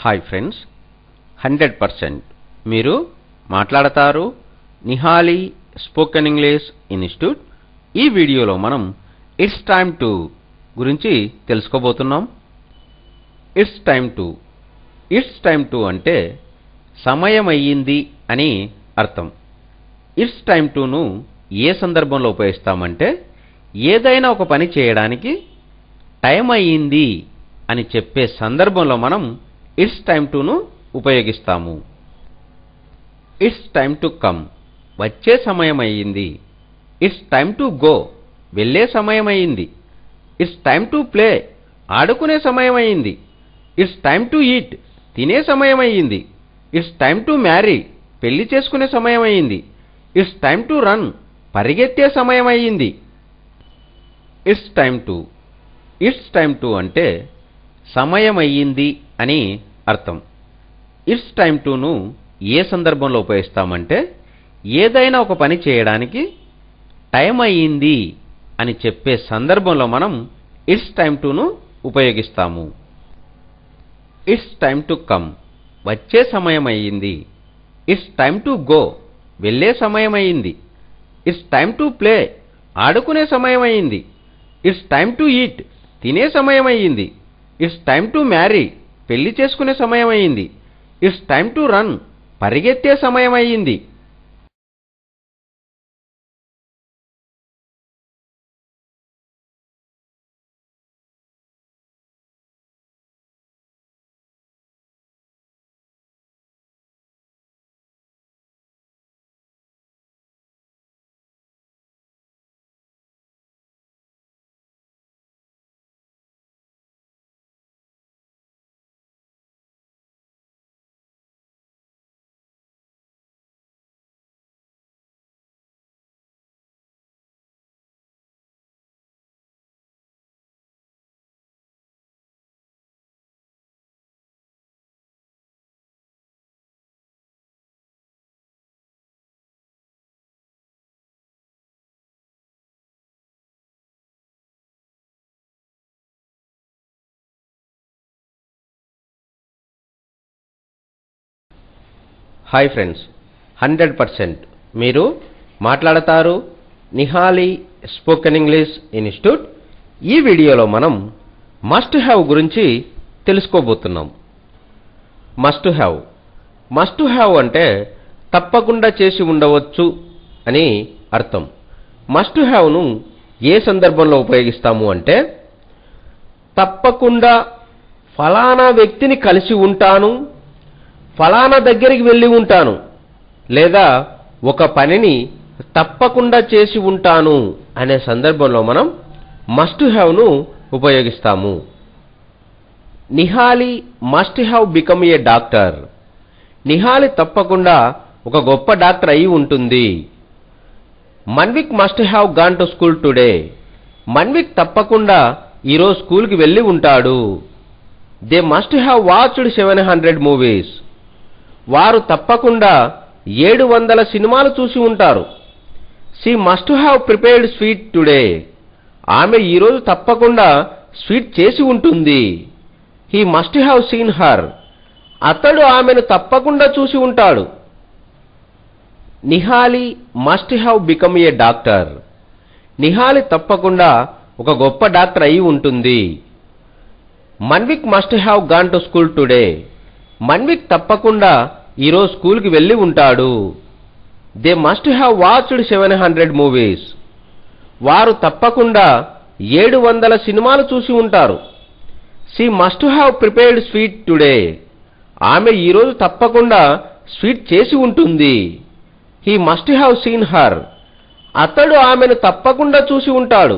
Hi friends, 100% మీరు మాట్లాడతారు Nihali spoken English institute. ఈ వీడియోలో మనం ఇట్స్ టైమ్ టు గురించి తెలుసుకోబోతున్నాం. ఇట్స్ టైమ్ టు అంటే సమయం అయ్యింది అని అర్థం. ఇట్స్ టైమ్ టును ఏ సందర్భంలో ఉపయోగిస్తామంటే ఏదైనా ఒక పని చేయడానికి టైం అయ్యింది అని చెప్పే సందర్భంలో మనం ఇట్స్ టైమ్ టును ఉపయోగిస్తాము. ఇట్స్ టైమ్ టు కమ్ వచ్చే సమయం అయ్యింది. ఇట్స్ టైమ్ టు గో వెళ్ళే సమయం అయ్యింది. ఇట్స్ టైమ్ టు ప్లే ఆడుకునే సమయం అయ్యింది. ఇట్స్ టైమ్ టు ఈట్ తినే సమయం అయ్యింది. ఇట్స్ టైమ్ టు మ్యారీ పెళ్లి చేసుకునే సమయం అయ్యింది. ఇట్స్ టైమ్ టు రన్ పరిగెత్తే సమయం అయ్యింది. ఇట్స్ టైమ్ టు అంటే సమయం అయ్యింది అని అర్థం. ఇట్స్ టైమ్ టును ఏ సందర్భంలో ఉపయోగిస్తామంటే ఏదైనా ఒక పని చేయడానికి టైం అయ్యింది అని చెప్పే సందర్భంలో మనం ఇట్స్ టైమ్ టును ఉపయోగిస్తాము. ఇట్స్ టైమ్ టు కమ్ వచ్చే సమయం అయ్యింది. ఇట్స్ టైమ్ టు గో వెళ్ళే సమయం అయ్యింది. ఇట్స్ టైమ్ టు ప్లే ఆడుకునే సమయం అయ్యింది. ఇట్స్ టైమ్ టు ఈట్ తినే సమయం అయ్యింది. ఇట్స్ టైమ్ టు మ్యారీ పెళ్లి చేసుకునే సమయం అయ్యింది. ఇట్స్ టైమ్ టు రన్ పరిగెత్తే సమయం అయ్యింది. హాయ్ ఫ్రెండ్స్, 100% మీరు మాట్లాడతారు నిహాలి స్పోకెన్ ఇంగ్లీష్ ఇన్స్టిట్యూట్. ఈ వీడియోలో మనం మస్ట్ హ్యావ్ గురించి తెలుసుకోబోతున్నాం. మస్ట్ హ్యావ్ అంటే తప్పకుండా చేసి ఉండవచ్చు అని అర్థం. మస్ట్ హ్యావ్ను ఏ సందర్భంలో ఉపయోగిస్తాము అంటే తప్పకుండా ఫలానా వ్యక్తిని కలిసి ఉంటాను, ఫలానా దగ్గరికి వెళ్ళి ఉంటాను, లేదా ఒక పనిని తప్పకుండా చేసి ఉంటాను అనే సందర్భంలో మనం మస్ట్ హ్యావ్ను ఉపయోగిస్తాము. Nihali must have become a doctor. Nihali తప్పకుండా ఒక గొప్ప డాక్టర్ అయి ఉంటుంది. Manvik must have gone to school today. Manvik తప్పకుండా ఈరోజు స్కూల్కి వెళ్ళి ఉంటాడు. They must have watched 700 movies. వారు తప్పకుండా 700 సినిమాలు చూసి ఉంటారు. She must have prepared sweet today. ఆమె ఈరోజు తప్పకుండా స్వీట్ చేసి ఉంటుంది. He must have seen her. అతడు ఆమెను తప్పకుండా చూసి ఉంటాడు. Nihali must have become a doctor. Nihali తప్పకుండా ఒక గొప్ప డాక్టర్ అయి ఉంటుంది. Manvik must have gone to school today. Manvik తప్పకుండా ఈరోజు స్కూల్కి వెళ్ళి ఉంటాడు. They must have watched 700 movies. వారు తప్పకుండా 700 సినిమాలు చూసి ఉంటారు. She must have prepared sweet today. ఆమె ఈరోజు తప్పకుండా స్వీట్ చేసి ఉంటుంది. He must have seen her. అతడు ఆమెను తప్పకుండా చూసి ఉంటాడు.